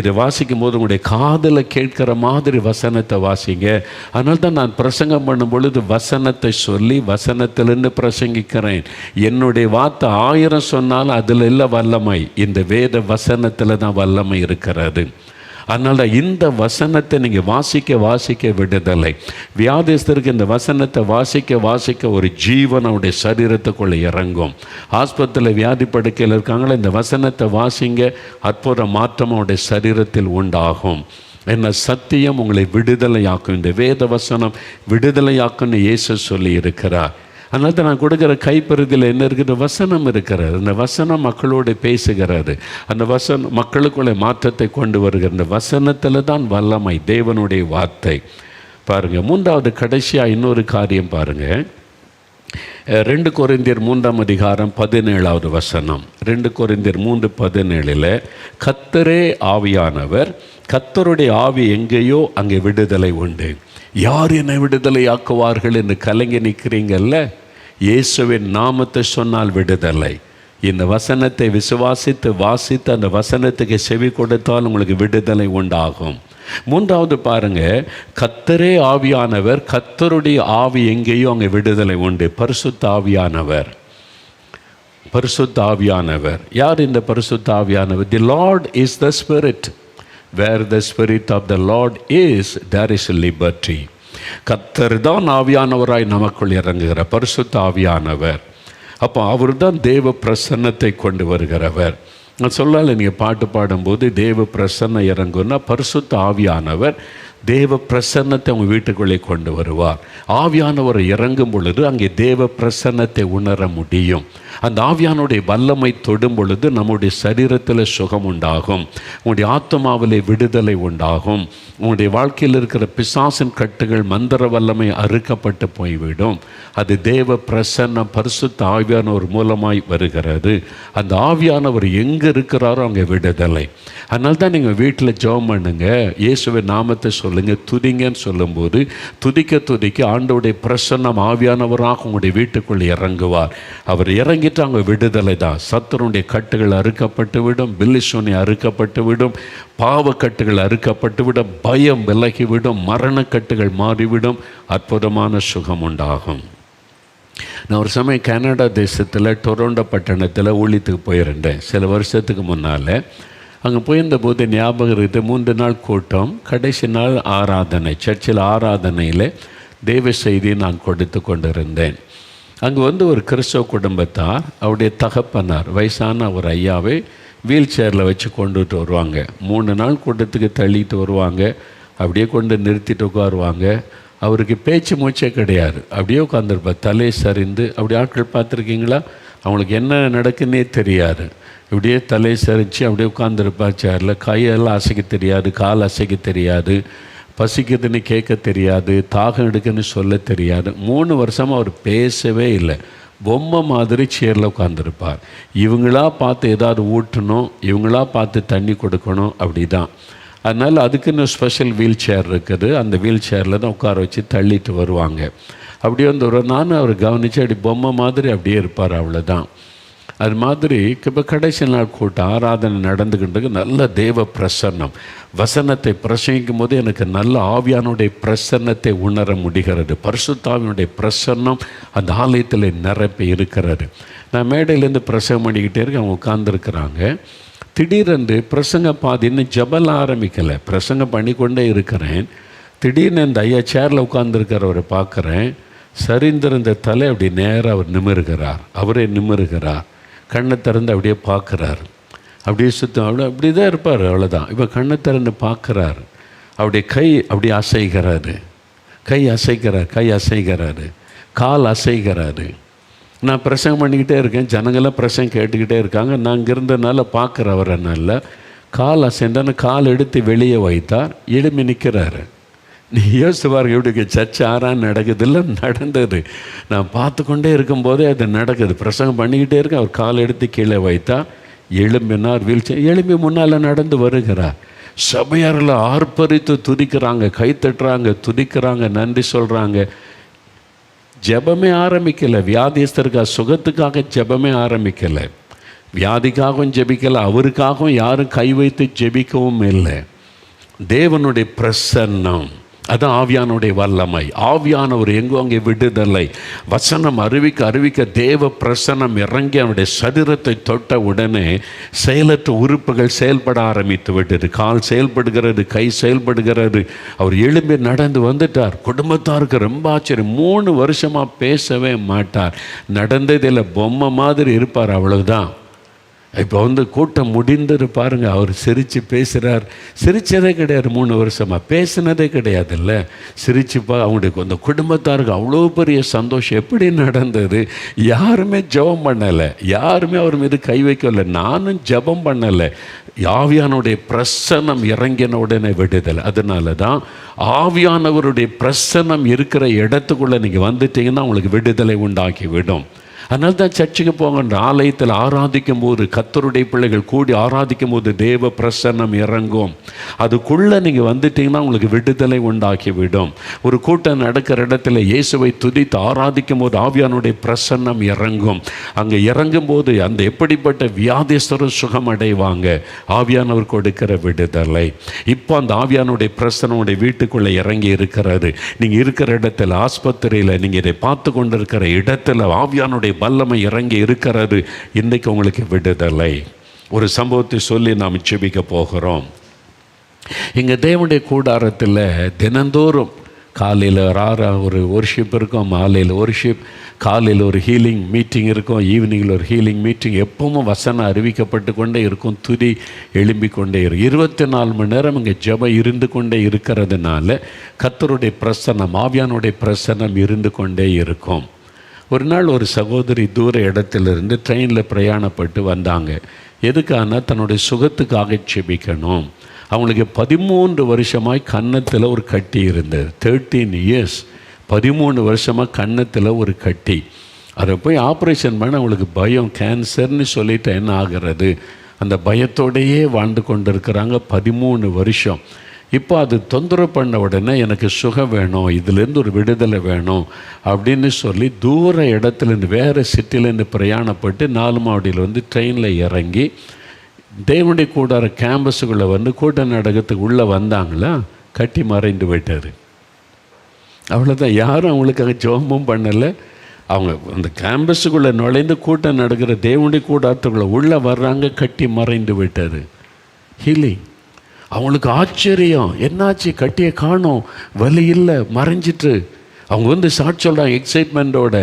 A: இதை வாசிக்கும் போது உங்களுடைய காதில் கேட்குற மாதிரி வசனத்தை வாசிங்க. அதனால தான் நான் பிரசங்கம் பண்ணும் பொழுது வசனத்தை சொல்லி வசனத்திலிருந்து பிரசங்கிக்கிறேன். என்னுடைய வார்த்தை 1000 சொன்னாலும் அதில் இல்லை வல்லமை, இந்த வேத வசனத்தில் தான் வல்லமை இருக்கிறது. அதனால இந்த வசனத்தை நீங்கள் வாசிக்க வாசிக்க விடுதலை. வியாதிஸ்தருக்கு இந்த வசனத்தை வாசிக்க வாசிக்க ஒரு ஜீவன் அவருடைய சரீரத்துக்குள்ளே இறங்கும். ஆஸ்பத்திரியில் வியாதி படுக்கையில் இருக்காங்களா, இந்த வசனத்தை வாசிங்க, அற்புத மாற்றம் அவருடைய சரீரத்தில் உண்டாகும். என்ன சத்தியம் உங்களை விடுதலையாக்கும். இந்த வேத வசனம் விடுதலையாக்குன்னு இயேசு சொல்லி இருக்கிறார். அதனால தான் நான் கொடுக்குற கைப்பறுதியில் என்ன இருக்குது, வசனம் இருக்கிறது. அந்த வசனம் மக்களோடு பேசுகிறது. அந்த வசனம் மக்களுக்குள்ளே மாற்றத்தை கொண்டு வருகிற இந்த வசனத்தில் தான் வல்லமை, தேவனுடைய வார்த்தை. பாருங்கள், 3வது கடைசியாக இன்னொரு காரியம் பாருங்கள். 2 கொரிந்தியர் 3ஆம் அதிகாரம் 17வது வசனம். 2 கொரிந்தியர் 3:17 கர்த்தரே ஆவியானவர், கர்த்தருடைய ஆவி எங்கேயோ அங்கே விடுதலை உண்டு. யார் என்னை விடுதலை ஆக்குவார்கள் என்று கலங்கி நிற்கிறீங்கல்ல, இயேசுவின் நாமத்தை சொன்னால் விடுதலை. இந்த வசனத்தை விசுவாசித்து வாசித்து அந்த வசனத்துக்கு செவி கொடுத்தால் உங்களுக்கு விடுதலை உண்டாகும். 3வது பாருங்க, கர்த்தரே ஆவியானவர், கர்த்தருடைய ஆவி எங்கேயோ அங்கே விடுதலை உண்டு. பரிசுத்த ஆவியானவர். பரிசுத்த ஆவியானவர் யார்? இந்த பரிசுத்த ஆவியானவர், the Lord is the spirit. Where the spirit of the Lord is, there is liberty. கர்த்தர் தான் ஆவியானவராய் நமக்குள் இறங்குகிற பரிசுத்த ஆவியானவர். அப்போ அவர் தான் தேவ பிரசன்னத்தை கொண்டு வருகிறவர். நான் சொல்லலை, நீங்கள் பாட்டு பாடும்போது தேவ பிரசன்னம் இறங்குன்னா பரிசுத்த ஆவியானவர் தேவ பிரசன்னத்தை அவங்க வீட்டுக்குள்ளே கொண்டு வருவார். ஆவியானவர் இறங்கும் பொழுது அங்கே தேவ பிரசன்னத்தை உணர முடியும். அந்த ஆவியானுடைய வல்லமை தொடும் பொழுது நம்முடைய சரீரத்தில் சுகம் உண்டாகும், உங்களுடைய ஆத்மாவிலே விடுதலை உண்டாகும், உங்களுடைய வாழ்க்கையில் இருக்கிற பிசாசின் கட்டுகள் மந்திர வல்லமை அறுக்கப்பட்டு போய்விடும். அது தேவ பிரசன்னம் பரிசுத்த ஆவியானவர் மூலமாய் வருகிறது. அந்த ஆவியானவர் எங்கே இருக்கிறாரோ அங்கே விடுதலை. அதனால தான் நீங்கள் வீட்டில் ஜெபம் பண்ணுங்க, இயேசுவின் நாமத்தை சொல்லுங்கள், துதிங்கன்னு சொல்லும்போது துதிக்க துதிக்க ஆண்டவருடைய பிரசன்னம் ஆவியானவராக உங்களுடைய வீட்டுக்குள் இறங்குவார். அவர் இறங்கிட்டு அங்கே விடுதலை தான். சத்துருடைய கட்டுகள் அறுக்கப்பட்டு விடும், பில்லிசோனி அறுக்கப்பட்டு விடும், பாவக்கட்டுகள் அறுக்கப்பட்டு விடும், பயம் விலகிவிடும், மரணக்கட்டுகள் மாறிவிடும், அற்புதமான சுகம் உண்டாகும். நான் ஒரு சமயம் கனடா தேசத்தில் டொரண்டோ பட்டணத்தில் ஊழியத்துக்கு போயிருந்தேன் சில வருஷத்துக்கு முன்னால். அங்கே போயிருந்த போது ஞாபகம் இருக்குது, 3 நாள் கூட்டம், கடைசி நாள் ஆராதனை, சர்ச்சில் ஆராதனையில் தேவ செய்தியை நான் கொடுத்து கொண்டிருந்தேன். அங்கே ஒரு கிறிஸ்தவ குடும்பத்தார், அவருடைய தகப்பனார் வயசான ஒரு ஐயாவை வீல் சேரில் வச்சு கொண்டுட்டு வருவாங்க. 3 நாள் கூட்டத்துக்கு தள்ளிட்டு வருவாங்க, அப்படியே கொண்டு நிறுத்திட்டு உட்காருவாங்க. அவருக்கு பேச்சு மூச்சே கிடையாது, அப்படியே உட்காந்துருப்பார் தலையை சரிந்து. அப்படி ஆட்கள் பார்த்துருக்கீங்களா? அவங்களுக்கு என்ன நடக்குன்னே தெரியாது, இப்படியே தலையை சரிச்சு அப்படியே உட்காந்துருப்பார் சேரில். கையெல்லாம் அசைக்க தெரியாது, கால் அசைக்க தெரியாது, பசிக்குதுன்னு கேட்க தெரியாது, தாகம் எடுக்குன்னு சொல்ல தெரியாது. 3 வருஷமாக அவர் பேசவே இல்லை, பொம்மை மாதிரி சேரில் உட்காந்துருப்பார். இவங்களா பார்த்து ஏதாவது ஊட்டணும், இவங்களா பார்த்து தண்ணி கொடுக்கணும், அப்படி தான். அதனால் அதுக்குன்னு ஸ்பெஷல் வீல் சேர் இருக்குது, அந்த வீல் சேரில் தான் உட்கார வச்சு தள்ளிட்டு வருவாங்க. அப்படியே நானும் அவர் கவனித்து அப்படி பொம்மை மாதிரி அப்படியே இருப்பார், அவ்வளோதான். அது மாதிரி இப்போ கடைசி நாள் கூட்டம் ஆராதனை நடந்துக்கிட்டு நல்ல தேவ பிரசன்னம், வசனத்தை பிரசங்கிக்கும் போது எனக்கு நல்ல ஆவியானுடைய பிரசன்னத்தை உணர முடிகிறது. பரிசுத்தாவினுடைய பிரசன்னம் அந்த ஆலயத்தில் நிரப்பி இருக்கிறது. நான் மேடையிலேருந்து பிரசங்கம் பண்ணிக்கிட்டே இருக்கேன், அவங்க உட்கார்ந்துருக்குறாங்க. திடீரென்று பிரசங்க பாதி இன்னும் ஜபல் ஆரம்பிக்கலை, பிரசங்கம் பண்ணிக்கொண்டே இருக்கிறேன். திடீர்னு இந்த ஐயா சேரில் உட்கார்ந்துருக்கிறவரை பார்க்குறேன், சரிந்திருந்த தலை அப்படி நேராக அவர் நிமிருகிறார். அவரே நிமிருகிறார், கண்ணை திறந்து அப்படியே பார்க்குறாரு, அப்படியே சுத்தம் அப்படி தான் இருப்பார், அவ்வளோதான். இப்போ கண்ணை திறந்து பார்க்குறாரு, அவருடைய கை அப்படி அசைகிறாரு, கை அசைகிறாரு, கால் அசைகிறாரு. நான் பிரசங்கம் பண்ணிக்கிட்டே இருக்கேன், ஜனங்களாம் பிரசங்கம் கேட்டுக்கிட்டே இருக்காங்க. நான் இங்கே இருந்ததுனால பார்க்குறவர் என்னால் கால் அசைந்தான்னு கால் எடுத்து வெளியே வைத்தார், எழுப்பி நிற்கிறாரு. நீ யோசித்து பாருங்க, எப்படி சர்ச்சை ஆறான்னு நடக்குதில்ல, நடந்தது. நான் பார்த்து கொண்டே இருக்கும்போதே அது நடக்குது. பிரசங்கம் பண்ணிக்கிட்டே இருக்கேன், அவர் கால் எடுத்து கீழே வைத்தா எழும்பினார், வீழ்ச்சி எழும்பி முன்னால் நடந்து வருகிறார். சபையாரில் ஆர்ப்பரித்து துதிக்கிறாங்க, கைத்தட்டுறாங்க, துதிக்கிறாங்க, நன்றி சொல்கிறாங்க. ஜெபமே ஆரம்பிக்கலை, வியாதிஸ்தருக்காக சுகத்துக்காக ஜெபமே ஆரம்பிக்கலை, வியாதிக்காகவும் ஜெபிக்கலை, அவருக்காகவும் யாரும் கை வைத்து ஜெபிக்கவும் இல்லை. தேவனுடைய பிரசன்னம், அதான் ஆவியானுடைய வல்லமை. ஆவியானவர் எங்கோ அங்கே விடுதலை. வசனம் அறிவிக்க தேவ பிரசன்னம் இறங்கி அவனுடைய சரீரத்தை தொட்ட உடனே செயலற்ற உறுப்புகள் செயல்பட ஆரம்பித்து விட்டது. கால் செயல்படுகிறது, கை செயல்படுகிறது. அவர் எழும்பி நடந்து வந்துட்டார். குடும்பத்தாருக்கு ரொம்ப ஆச்சரியம். 3 வருஷமாக பேசவே மாட்டார், நடந்ததில் பொம்மை மாதிரி இருப்பார், அவ்வளவுதான். இப்போ கூட்டம் முடிந்துரு பாருங்க, அவர் சிரித்து பேசுகிறார். சிரித்ததே கிடையாது, 3 வருஷமாக பேசினதே கிடையாதுல்ல. சிரித்து அவங்களுக்கு அந்த குடும்பத்தாருக்கு அவ்வளோ பெரிய சந்தோஷம். எப்படி நடந்தது? யாருமே ஜெபம் பண்ணலை, யாருமே அவர் மீது கை வைக்கலை, நானும் ஜெபம் பண்ணலை. ஆவியானுடைய பிரசன்னம் இறங்கின உடனே விடுதலை. அதனால தான் ஆவியானவருடைய பிரசன்னம் இருக்கிற இடத்துக்குள்ளே நீங்கள் வந்துட்டீங்கன்னா உங்களுக்கு விடுதலை உண்டாக்கி விடும். அதனால தான் சர்ச்சுக்கு போங்கன்ற, ஆலயத்தில் ஆராதிக்கும் போது கர்த்தருடைய பிள்ளைகள் கூடி ஆராதிக்கும் போது தேவ பிரசன்னம் இறங்கும். அதுக்குள்ளே நீங்கள் வந்துட்டீங்கன்னா உங்களுக்கு விடுதலை உண்டாக்கி விடும். ஒரு கூட்டம் நடக்கிற இடத்துல இயேசுவை துதித்து ஆராதிக்கும் போது ஆவியானுடைய பிரசன்னம் இறங்கும். அங்கே இறங்கும் போது அந்த எப்படிப்பட்ட வியாதிஸ்தரும் சுகம் அடைவாங்க, ஆவியானவர் கொடுக்கிற விடுதலை. இப்போ அந்த ஆவியானுடைய பிரசன்னுடைய வீட்டுக்குள்ளே இறங்கி இருக்கிறது. நீங்கள் இருக்கிற இடத்துல, ஆஸ்பத்திரியில், நீங்கள் இதை பார்த்து கொண்டிருக்கிற இடத்துல ஆவியானுடைய வல்லமை இறங்கி இருக்கிறது. இன்றைக்கு உங்களுக்கு விடுதலை. ஒரு சம்பவத்தை சொல்லி நாம் ஜெபிக்க போகிறோம். எங்கள் தேவனுடைய கூடாரத்தில் தினந்தோறும் காலையில் ஒரு ஒர்ஷிப் இருக்கும், மாலையில் ஒர்ஷிப், காலையில் ஒரு ஹீலிங் மீட்டிங் இருக்கும், ஈவினிங்கில் ஒரு ஹீலிங் மீட்டிங். எப்பவும் வசனம் அறிவிக்கப்பட்டு கொண்டே இருக்கும், துதி எழும்பிக் கொண்டே இருக்கும். 24 மணி நேரம் இங்கே ஜெபம் இருந்து கொண்டே இருக்கிறதுனால கர்த்தருடைய பிரசன்னம், ஆவியானுடைய பிரசன்னம் இருந்து கொண்டே இருக்கும். ஒரு நாள் ஒரு சகோதரி தூர இடத்திலிருந்து ட்ரெயினில் பிரயாணப்பட்டு வந்தாங்க. எதுக்கான தன்னுடைய சுகத்துக்காக செபிக்கணும். அவங்களுக்கு 13 வருஷமாய் கன்னத்தில் ஒரு கட்டி இருந்தது. 13 இயர்ஸ், 13 வருஷமாக கன்னத்தில் ஒரு கட்டி. அதை போய் ஆப்ரேஷன் பண்ண அவங்களுக்கு பயம், கேன்சர்னு சொல்லிட்டு என்ன ஆகிறது, அந்த பயத்தோடையே வாழ்ந்து கொண்டு இருக்கிறாங்க 13 வருஷம். இப்போ அது தொந்தரவு பண்ண உடனே எனக்கு சுகம் வேணும், இதிலேருந்து ஒரு விடுதலை வேணும் அப்படின்னு சொல்லி தூர இடத்துலேருந்து வேறு சிட்டிலேருந்து பிரயாணப்பட்டு 4 மாடியில் வந்து ட்ரெயினில் இறங்கி தேவனுடைய கூடார கேம்பஸுக்குள்ளே வந்து கூட்ட நாடகத்துக்கு உள்ளே வந்தாங்களா, கட்டி மறைந்து விட்டார். அவ்வளோதான். யாரும் அவங்களுக்காக ஜெபமும் பண்ணலை. அவங்க அந்த கேம்பஸுக்குள்ளே நுழைந்து கூட்டம் நடக்கிற தேவனுடைய கூடாரத்துக்குள்ளே உள்ளே வர்றாங்க, கட்டி மறைந்து விட்டார். ஹீலிங். அவங்களுக்கு ஆச்சரியம், என்னாச்சு, கட்டியை காணோம், வலி இல்லை, மறைஞ்சிட்டு. அவங்க வந்து சாட்சி சொல்கிறாங்க எக்ஸைட்மெண்ட்டோட,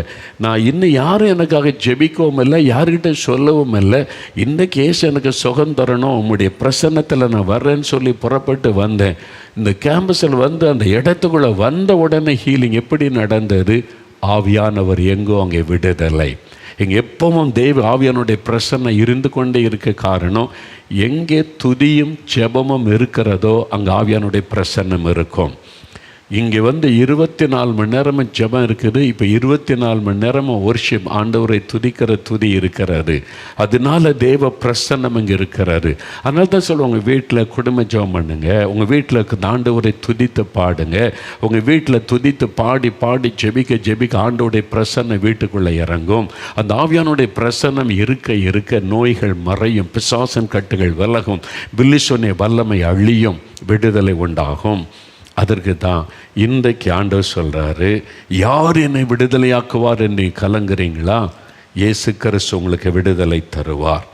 A: நான் இன்னும் யாரும் எனக்காக ஜெபிக்கவும் இல்லை, யார்கிட்ட சொல்லவும் இல்லை, இந்த கேஸ் எனக்கு சுகம் தரணும், உங்களுடைய பிரசன்னத்தில் நான் வர்றேன்னு சொல்லி புறப்பட்டு வந்தேன். இந்த கேம்பஸில் வந்து அந்த இடத்துக்குள்ளே வந்த உடனே ஹீலிங் எப்படி நடந்தது? ஆவியானவர் எங்கோ அங்கே விடுதலை. இங்கே எப்பவும் தேவ ஆவியானுடைய பிரசன்னம் இருந்து கொண்டே இருக்க காரணம், எங்கே துதியும் ஜெபமும் இருக்கிறதோ அங்கே ஆவியானுடைய பிரசன்னம் இருக்கும். இங்கே வந்து 24 மணி நேரமும் ஜெபம் இருக்குது. இப்போ 24 மணி நேரமும் வொர்ஷிப், ஆண்டவரை துதிக்கிற துதி இருக்கிறது. அதனால தேவ பிரசன்னம் இங்கே இருக்கிறாரு. அதனால தான் சொல்லுவாங்க, வீட்டில் குடும்ப ஜெபம் பண்ணுங்க, உங்கள் வீட்டில் ஆண்டவரை துதித்து பாடுங்க. உங்கள் வீட்டில் துதித்து பாடி பாடி ஜெபிக்க ஜெபிக்க ஆண்டவருடைய பிரசன்னம் வீட்டுக்குள்ளே இறங்கும். அந்த ஆவியானுடைய பிரசன்னம் இருக்க இருக்க நோய்கள் மறையும், பிசாசன் கட்டுகள் விலகும், பில்லிசோனிய வல்லமை அழியும், விடுதலை உண்டாகும். அதற்கு தான் இன்றைக்கு ஆண்டவர் சொல்கிறாரு, யார் என்னை விடுதலையாக்குவார் என்று கலங்குறீங்களா? இயேசு கிறிஸ்து உங்களுக்கு விடுதலை தருவார்.